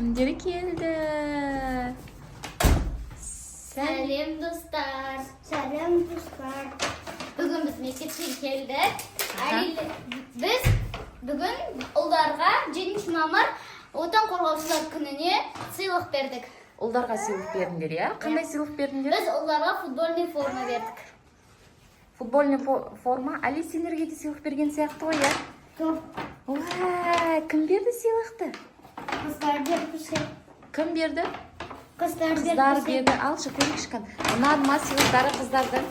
Кімдер келді? Сәлем достар. Сәлем достар. Бүгін біз мектепке келдік. Біз бүгін ұлдарға 7 мамыр отан қорғаушылар күніне сыйлық бердік. Ұлдарға сыйлық бердіңдер, иә? Қандай сыйлық бердіңдер? Біз ұлдарға футбольный форма бердік. Футбольный форма. Али, сендерге де сыйлық берген сияқты ғой, иә? Уа, кім берді сыйлықты? Қыздар берді. Кім берді? Қыздар Қыздар берді. Алшы, көріңішкін. Ұнады ма сыйлықтары қыздардың?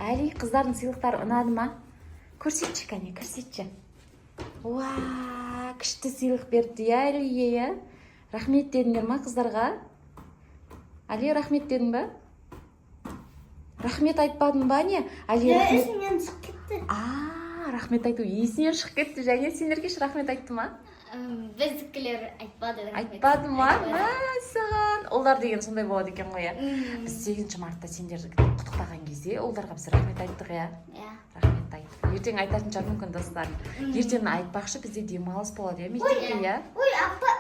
Али, қыздардың сыйлықтары ұнады ма? Көрсетші, кәне, көрсетші. Уа, күшті сыйлық берді, иә, Алиге, иә? Рахмет дедіңдер ма қыздарға? Али, рахмет дедің ба? Рахмет айтпадың ба, не? Али, рахмет. Есімнен шығып кетті. Рахмет айту есінен шығып кетті. Және сендерге рахмет айтты ма? Біздікілер айтпады. Айтпады ма? Мәссаған. Олар деген сондай болады екен ғой, иә? Біз 8 мартта сендерді құттықтаған кезде оларға біз рахмет айттық, иә? Рахмет айттық. Ертең айтатын шығар мүмкін достар. Ертең айтпақшы, бізде демалыс болады, иә? Мектепте, иә? Ой, апа,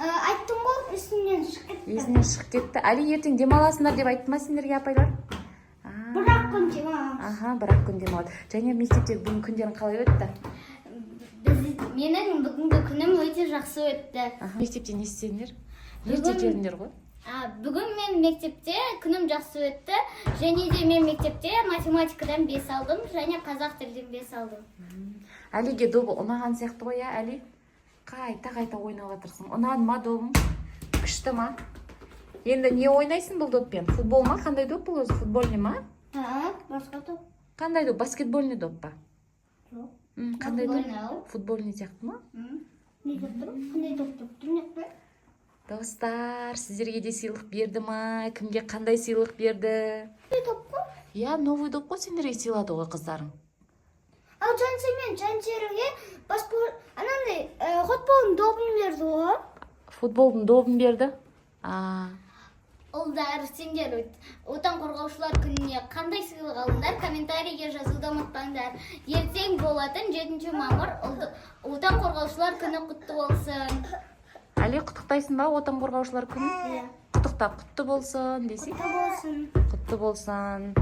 айттым ғой, есімнен шығып кетті. Есінен шығып кетті. Али, ертең демаласыңдар деп айтты ма сендерге апайлар? Бірақ күн демалыс. Бірақ күн демалады. Және мектепте бүгін күндерің қалай өтті? Менің бүгінгі күнім өте жақсы өтті. Мектепте не істедіңдер? Ерте келдіңдер ғой? Бүгін мен мектепте күнім жақсы өтті. Және де мен мектепте математикадан 5 алдым, және қазақ тілден 5 алдым. Әлиге добы ұнаған сияқты ғой, иә, Әли? Қайта ойнап отырсың. Ұнады ма добың? Күшті ма? Енді не ойнайсың бұл доппен? Футбол ма? Қандай доп бұл өзі? Футбольный ма? Басқа топ. Қандай доп? Баскетбольный доп па? Жоқ. Қандай доп? Футбольный сияқты ма? Не деп тұр? Қандай доп деп тұр? Не тұр? Достар, сіздерге де сыйлық берді ма? Кімге қандай сыйлық берді? Не доп қой? Иә, новый доп қой, сендерге сыйлады ғой қыздарың. Ал Жансерге анандай футболдың добын берді ғой. Футболдың добын берді? Ұлдар, сендер отан қорғаушылар күніне қандай сыйлық алдыңдар? Комментарийге жазуды ұмытпаңдар. Ертең болатын 7 мамыр отан қорғаушылар күні құтты болсын. Али, құттықтайсың ба отан қорғаушылар күні? Құттықтап, құтты болсын десей? Құтты болсын.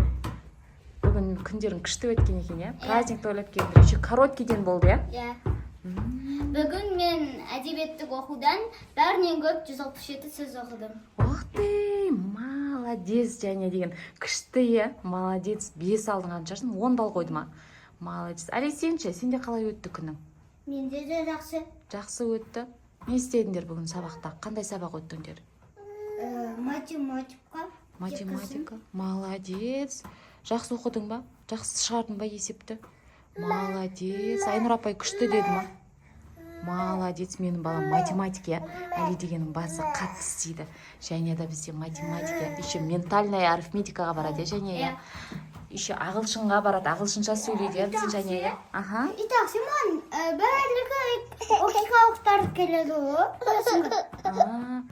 Бүгін күндерің күшті өткен екен, иә? Праздник тойлап келдіңдер. Еще короткийден болды, иә? Бүгін мен әдебиеттік оқудан бәрінен көп 167 сөз оқыдым. Оқты, молодец және деген. Күшті, е, молодец. 5 алдың қаншасын? 10 балл қойды ма? Молодец. Али, сенші, сенде қалай өтті күнің? Менде де жақсы. Жақсы өтті. Не істедіңдер бүгін сабақта? Қандай сабақ өттіңдер? Математика. Молодец. Жақсы оқыдың ба? Жақсы шығардың ба есепті? Молодец. Айнұр апай күшті деді ма? Молодец, менің балам математика. Али дегеннің басы қатты істейді. Және да бізде математика. Еще ментальная арифметикаға барады, және еще ағылшынға барады. Ағылшынша сөйлейді, біздің және. Итак, Симон, барлығы оқиғалықтар келеді ғой.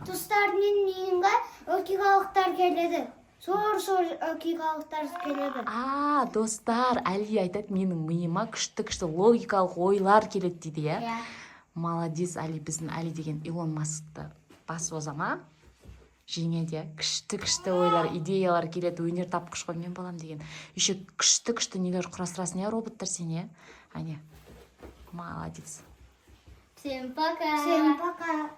Достарының үйінге оқиғалықтар келеді. Зор оқиғалықтар келеді. Достар, Али айтады, менің миыма күшті логикалық ойлар келеді дейді, иә? Молодец, Али, біздің Али деген Илон Маскты басып озама. Жеңе де күшті ойлар, идеялар келеді, өнер тапқыш қой мен балам деген. Еще күшті нелер құрастырасың, иә, роботтар сен, иә? Молодец. Всем пока.